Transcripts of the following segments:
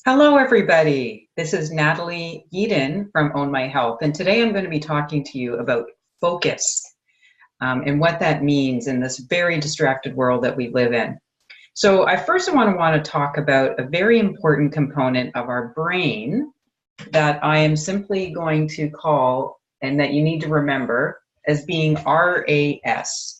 Hello, everybody. This is Natalie Eden from Own My Health, and today I'm going to be talking to you about focus and what that means in this very distracted world that we live in. So I first want to talk about a very important component of our brain that I am simply going to call, and that you need to remember, as being RAS.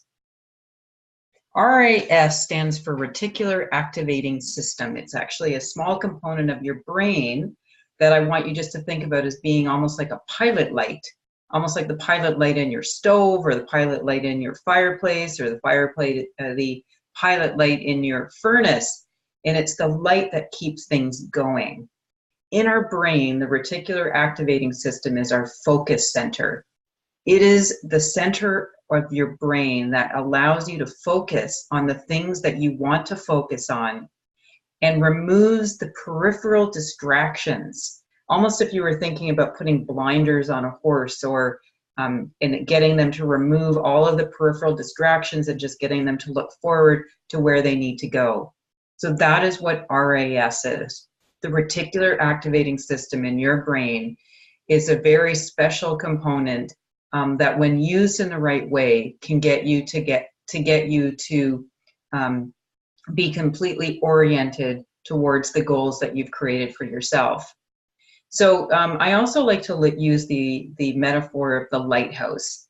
RAS stands for Reticular Activating System. It's actually a small component of your brain that I want you just to think about as being almost like a pilot light, almost like the pilot light in your stove or the pilot light in your fireplace or the pilot light in your furnace. And it's the light that keeps things going. In our brain, the Reticular Activating System is our focus center. It is the center of your brain that allows you to focus on the things that you want to focus on and removes the peripheral distractions. Almost if you were thinking about putting blinders on a horse or and getting them to remove all of the peripheral distractions and just getting them to look forward to where they need to go. So that is what RAS is. The Reticular Activating System in your brain is a very special component that when used in the right way can get you to be completely oriented towards the goals that you've created for yourself. So I also like to use the metaphor of the lighthouse.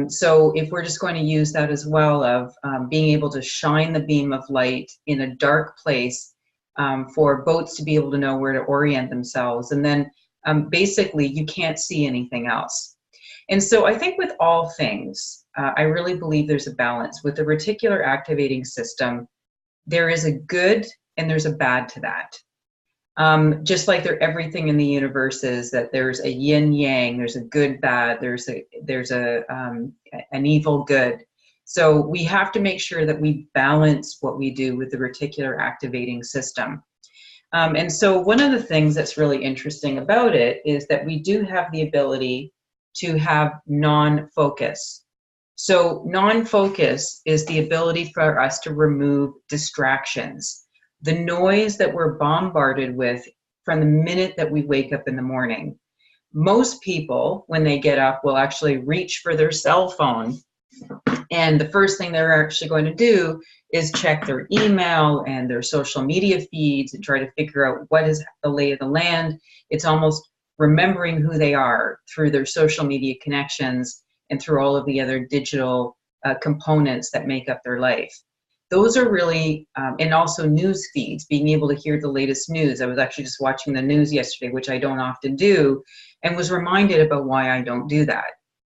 So if we're just going to use that as well, of being able to shine the beam of light in a dark place for boats to be able to know where to orient themselves, and then basically you can't see anything else. And so I think with all things, I really believe there's a balance. With the Reticular Activating System, there is a good and there's a bad to that. Just like everything in the universe is that there's a yin yang, there's a good bad, there's an evil good. So we have to make sure that we balance what we do with the Reticular Activating System. And so one of the things that's really interesting about it is that we do have the ability to have non-focus. So non-focus is the ability for us to remove distractions, the noise that we're bombarded with from the minute that we wake up in the morning. Most people, when they get up, will actually reach for their cell phone, and the first thing they're actually going to do is check their email and their social media feeds and try to figure out what is the lay of the land. It's almost remembering who they are through their social media connections and through all of the other digital components that make up their life. Those are really, and also news feeds, being able to hear the latest news. I was actually just watching the news yesterday, which I don't often do, and was reminded about why I don't do that.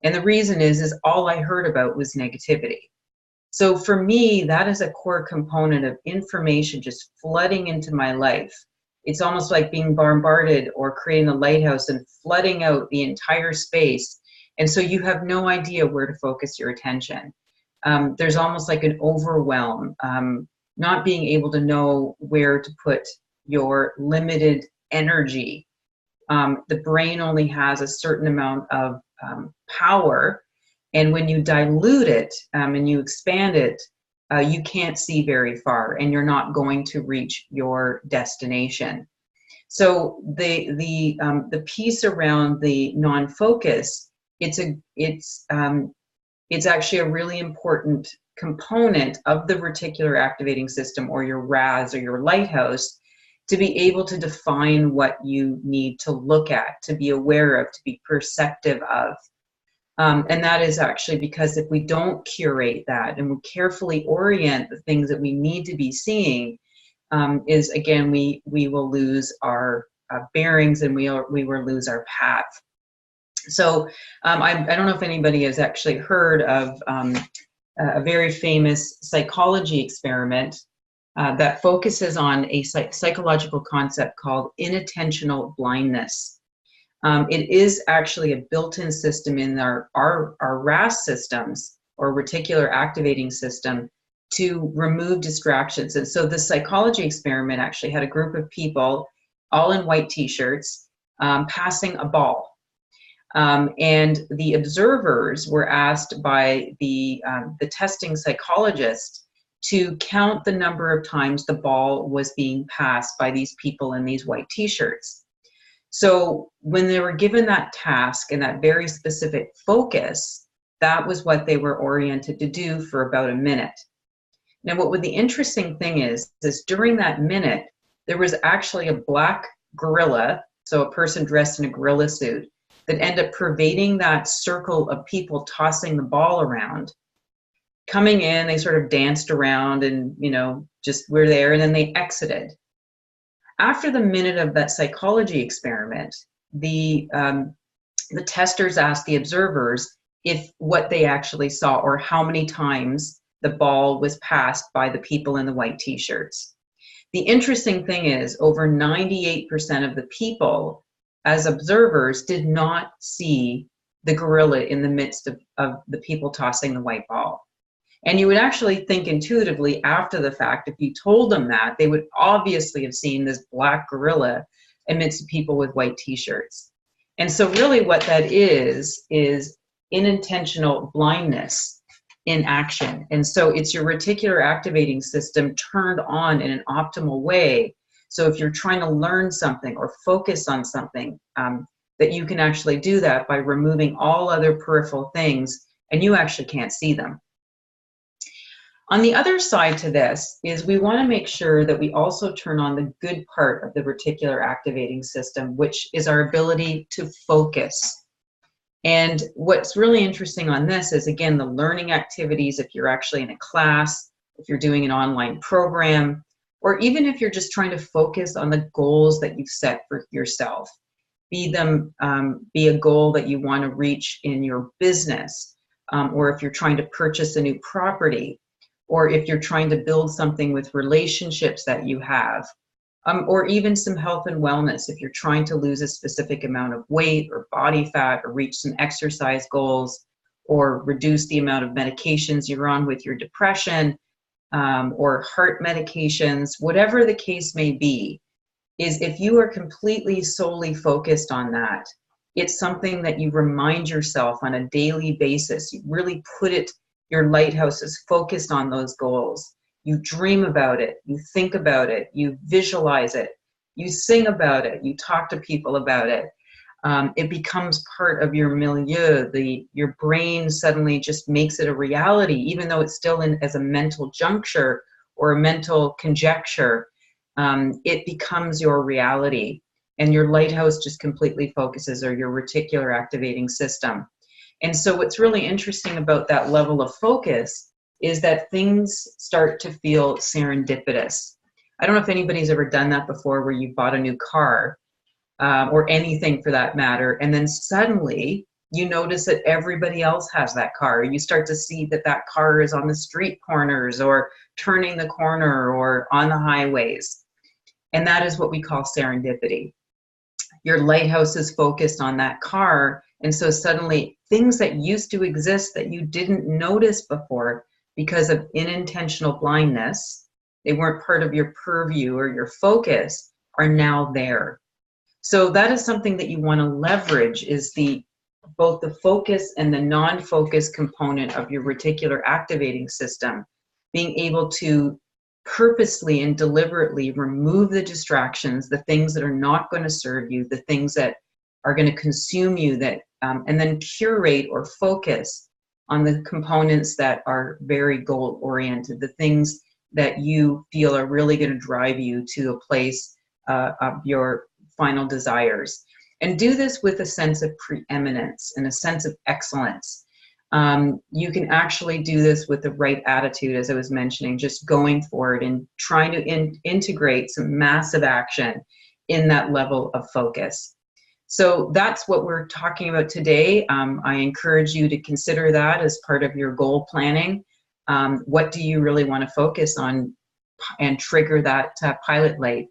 And the reason is all I heard about was negativity. So for me, that is a core component of information just flooding into my life. It's almost like being bombarded or creating a lighthouse and flooding out the entire space. And so you have no idea where to focus your attention. There's almost like an overwhelm, not being able to know where to put your limited energy. The brain only has a certain amount of power. And when you dilute it and you expand it, you can't see very far, and you're not going to reach your destination. So the piece around the non-focus, it's actually a really important component of the Reticular Activating System, or your RAS, or your lighthouse, to be able to define what you need to look at, to be aware of, to be perceptive of. And that is actually because if we don't curate that and we carefully orient the things that we need to be seeing, is again, we will lose our bearings, and we will lose our path. So I don't know if anybody has actually heard of a very famous psychology experiment that focuses on a psychological concept called inattentional blindness. It is actually a built-in system in our RAS systems, or Reticular Activating System, to remove distractions. And so the psychology experiment actually had a group of people, all in white t-shirts, passing a ball. And the observers were asked by the testing psychologist to count the number of times the ball was being passed by these people in these white t-shirts. So when they were given that task and that very specific focus, that was what they were oriented to do for about a minute. Now, what the interesting thing is during that minute, there was actually a black gorilla, so a person dressed in a gorilla suit, that ended up pervading that circle of people tossing the ball around. Coming in, they sort of danced around and, just were there, and then they exited. After the minute of that psychology experiment, the testers asked the observers if what they actually saw or how many times the ball was passed by the people in the white t-shirts. The interesting thing is over 98% of the people as observers did not see the gorilla in the midst of the people tossing the white ball. And you would actually think intuitively after the fact, if you told them that, they would obviously have seen this black gorilla amidst people with white t-shirts. And so really what that is unintentional blindness in action. And so it's your reticular activating system turned on in an optimal way. So if you're trying to learn something or focus on something, that you can actually do that by removing all other peripheral things, and you actually can't see them. On the other side to this is we want to make sure that we also turn on the good part of the reticular activating system, which is our ability to focus. And what's really interesting on this is, again, the learning activities, if you're actually in a class, if you're doing an online program, or even if you're just trying to focus on the goals that you've set for yourself, be a goal that you want to reach in your business, or if you're trying to purchase a new property, or if you're trying to build something with relationships that you have, or even some health and wellness, if you're trying to lose a specific amount of weight or body fat or reach some exercise goals or reduce the amount of medications you're on with your depression, or heart medications, whatever the case may be, is if you are completely solely focused on that, it's something that you remind yourself on a daily basis. You really put it, your lighthouse is focused on those goals. You dream about it, you think about it, you visualize it, you sing about it, you talk to people about it. It becomes part of your milieu. Your brain suddenly just makes it a reality, even though it's still in as a mental juncture or a mental conjecture. It becomes your reality, and your lighthouse just completely focuses, or your reticular activating system. And so what's really interesting about that level of focus is that things start to feel serendipitous. I don't know if anybody's ever done that before, where you bought a new car, or anything for that matter, and then suddenly you notice that everybody else has that car. You start to see that that car is on the street corners or turning the corner or on the highways. And that is what we call serendipity. Your lighthouse is focused on that car, and so suddenly things that used to exist that you didn't notice before because of unintentional blindness, they weren't part of your purview or your focus, are now there. So that is something that you want to leverage, is both the focus and the non-focus component of your reticular activating system, being able to purposely and deliberately remove the distractions, the things that are not going to serve you, the things that are going to consume you, and then curate or focus on the components that are very goal-oriented, the things that you feel are really going to drive you to a place of your final desires. And do this with a sense of preeminence and a sense of excellence. You can actually do this with the right attitude, as I was mentioning, just going forward and trying to integrate some massive action in that level of focus. So that's what we're talking about today. I encourage you to consider that as part of your goal planning. What do you really want to focus on and trigger that pilot light